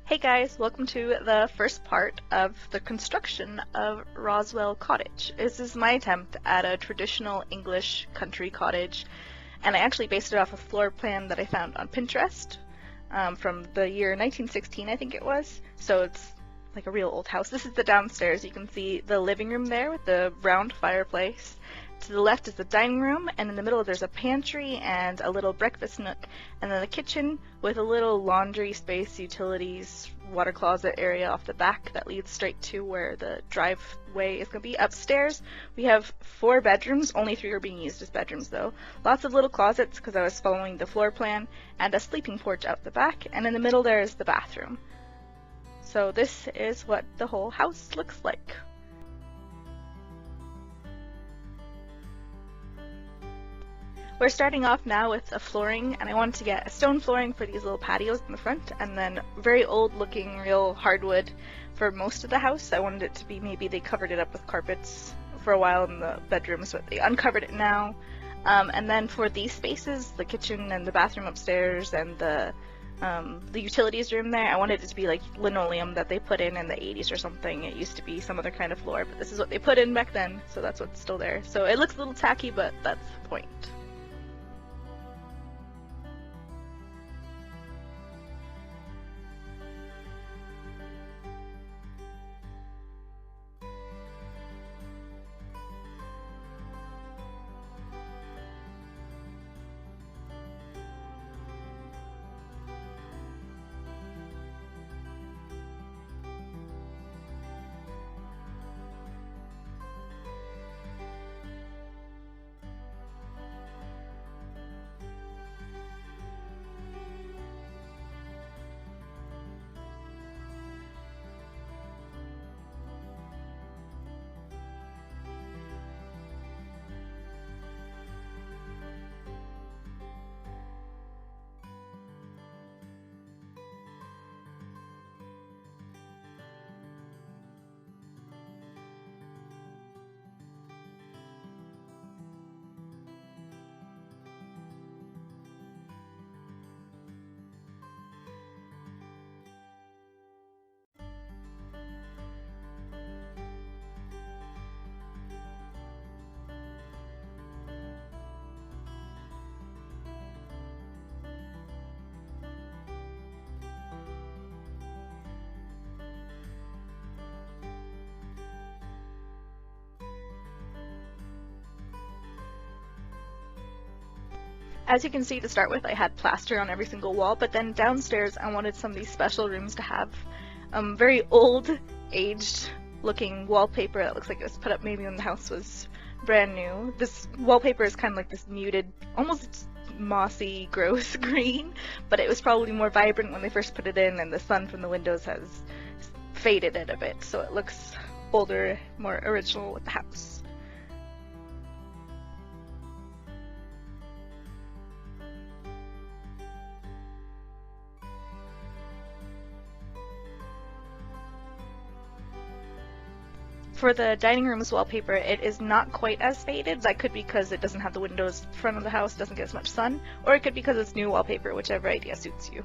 Hey guys, welcome to the first part of the construction of Roswell Cottage. This is my attempt at a traditional English country cottage, and I actually based it off a floor plan that I found on Pinterest from the year 1916, I think it was. So it's like a real old house. This is the downstairs. You can see the living room there with the round fireplace. To the left is the dining room, and in the middle there's a pantry and a little breakfast nook, and then the kitchen with a little laundry space, utilities, water closet area off the back that leads straight to where the driveway is going to be. Upstairs we have 4 bedrooms, only 3 are being used as bedrooms though. Lots of little closets because I was following the floor plan, and a sleeping porch out the back, and in the middle there is the bathroom. So this is what the whole house looks like. We're starting off now with a flooring, and I wanted to get a stone flooring for these little patios in the front, and then very old looking real hardwood for most of the house. I wanted it to be maybe they covered it up with carpets for a while in the bedrooms, but they uncovered it now. And then for these spaces, the kitchen and the bathroom upstairs and the utilities room there, I wanted it to be like linoleum that they put in the 80s or something. It used to be some other kind of floor, but this is what they put in back then, so that's what's still there. So it looks a little tacky, but that's the point. As you can see, to start with, I had plaster on every single wall, but then downstairs I wanted some of these special rooms to have very old, aged looking wallpaper that looks like it was put up maybe when the house was brand new. This wallpaper is kind of like this muted, almost mossy, gross green, but it was probably more vibrant when they first put it in, and the sun from the windows has faded it a bit, so it looks older, more original with the house. For the dining room's wallpaper, it is not quite as faded. That could be because it doesn't have the windows in front of the house, doesn't get as much sun, or it could be because it's new wallpaper, whichever idea suits you.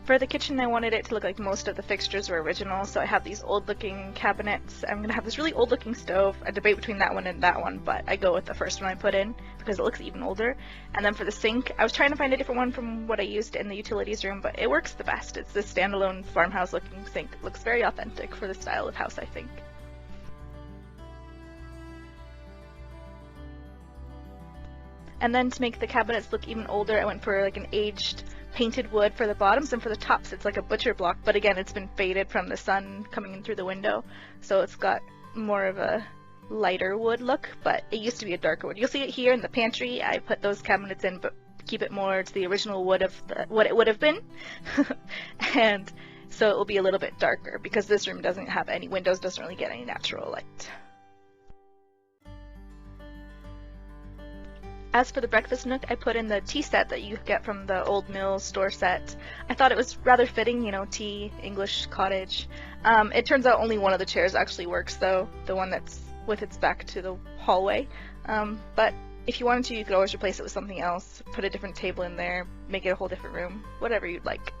For the kitchen, I wanted it to look like most of the fixtures were original, so I have these old-looking cabinets. I'm going to have this really old-looking stove. I debate between that one and that one, but I go with the first one I put in because it looks even older. And then for the sink, I was trying to find a different one from what I used in the utilities room, but it works the best. It's this standalone farmhouse-looking sink. It looks very authentic for the style of house, I think. And then to make the cabinets look even older, I went for like an aged painted wood for the bottoms, and for the tops it's like a butcher block, but again it's been faded from the sun coming in through the window, so it's got more of a lighter wood look, but it used to be a darker wood. You'll see it here in the pantry. I put those cabinets in, but keep it more to the original wood of what it would have been. And so it will be a little bit darker because this room doesn't have any windows, doesn't really get any natural light. As for the breakfast nook, I put in the tea set that you get from the Old Mill store set. I thought it was rather fitting, you know, tea, English cottage. It turns out only one of the chairs actually works though, the one that's with its back to the hallway. But if you wanted to, you could always replace it with something else, put a different table in there, make it a whole different room, whatever you'd like.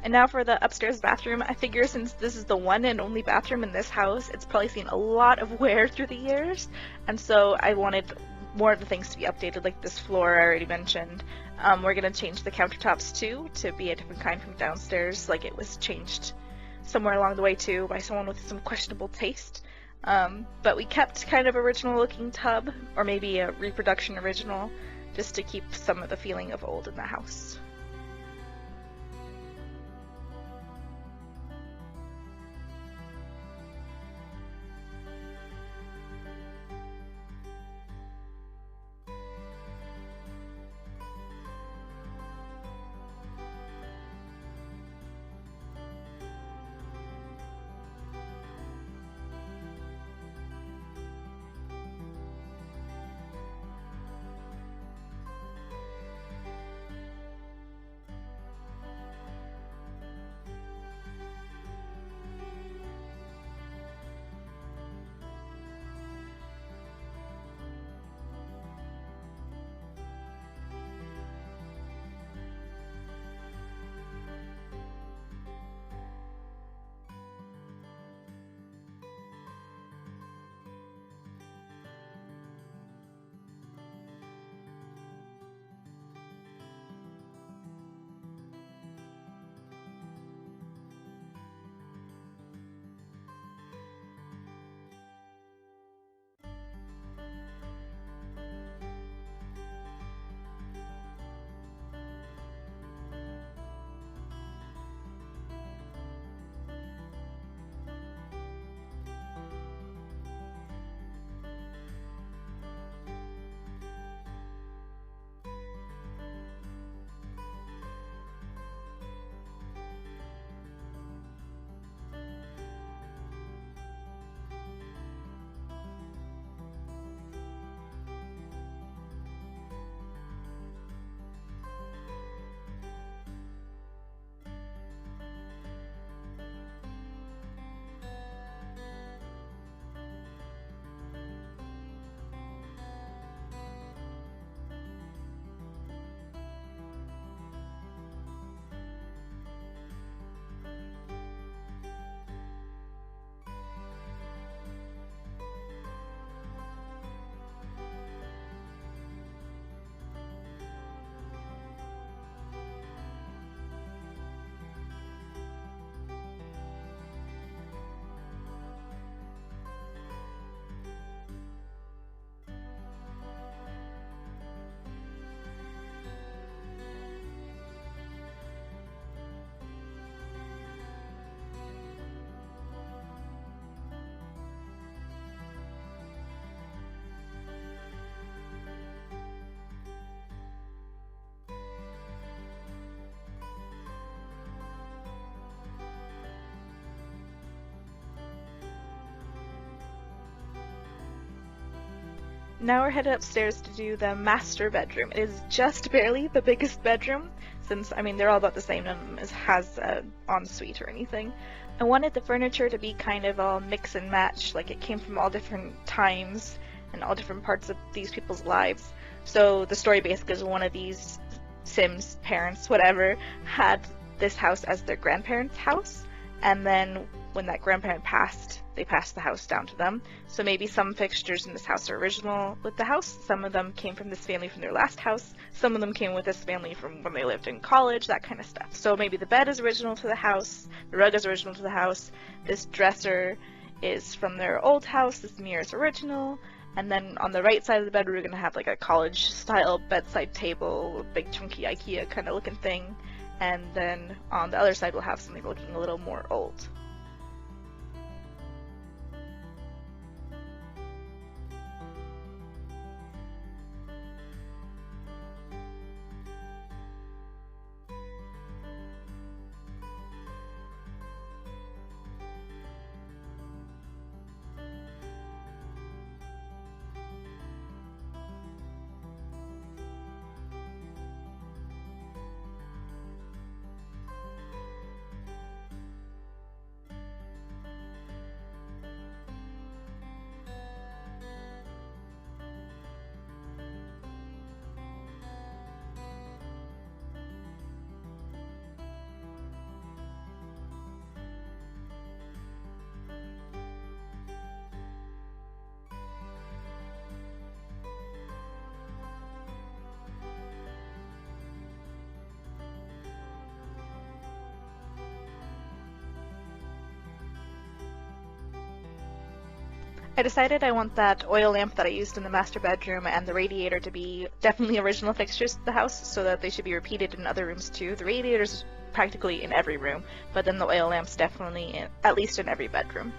And now for the upstairs bathroom. I figure since this is the one and only bathroom in this house, it's probably seen a lot of wear through the years, and so I wanted more of the things to be updated, like this floor I already mentioned. We're going to change the countertops too to be a different kind from downstairs, like it was changed somewhere along the way too by someone with some questionable taste. But we kept kind of original looking tub, or maybe a reproduction original, just to keep some of the feeling of old in the house. Now we're headed upstairs to do the master bedroom. It is just barely the biggest bedroom, since, I mean, they're all about the same. None of them has an ensuite or anything. I wanted the furniture to be kind of all mix and match, like it came from all different times and all different parts of these people's lives. So the story basically is one of these Sims parents, whatever, had this house as their grandparents' house, and then when that grandparent passed, they passed the house down to them. So maybe some fixtures in this house are original with the house. Some of them came from this family from their last house. Some of them came with this family from when they lived in college, that kind of stuff. So maybe the bed is original to the house, the rug is original to the house, this dresser is from their old house, this mirror is original, and then on the right side of the bed we're going to have like a college-style bedside table, big chunky IKEA kind of looking thing, and then on the other side we'll have something looking a little more old. I decided I want that oil lamp that I used in the master bedroom and the radiator to be definitely original fixtures to the house, so that they should be repeated in other rooms too. The radiator's practically in every room, but then the oil lamp's definitely at least in every bedroom.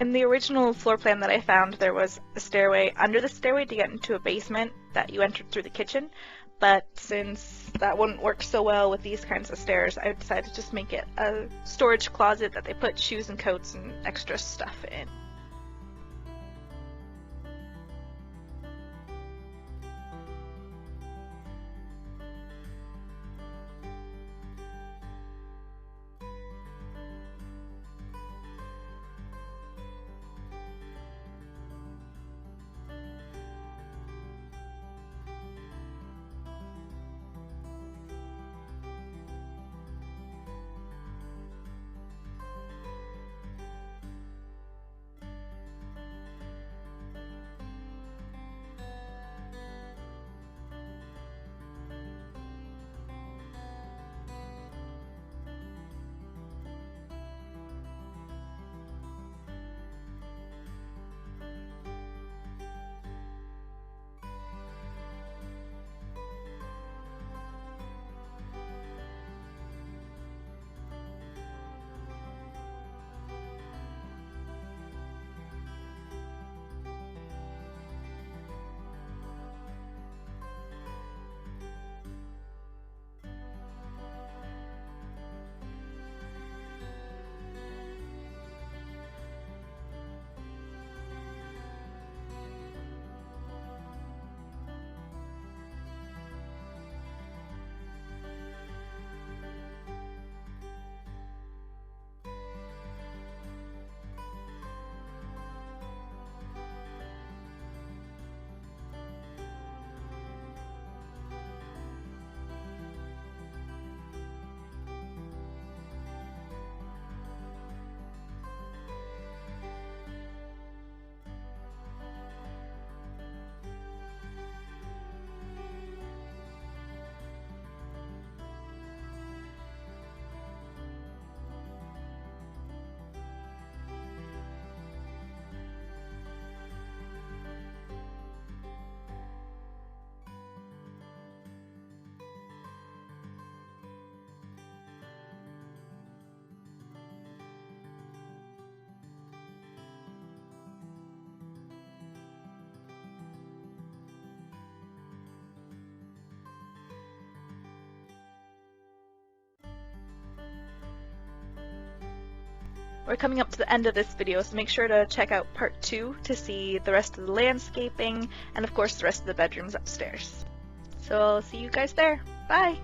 In the original floor plan that I found, there was a stairway under the stairway to get into a basement that you entered through the kitchen, but since that wouldn't work so well with these kinds of stairs, I decided to just make it a storage closet that they put shoes and coats and extra stuff in. we're coming up to the end of this video, so make sure to check out part 2 to see the rest of the landscaping and of course the rest of the bedrooms upstairs. So I'll see you guys there. Bye!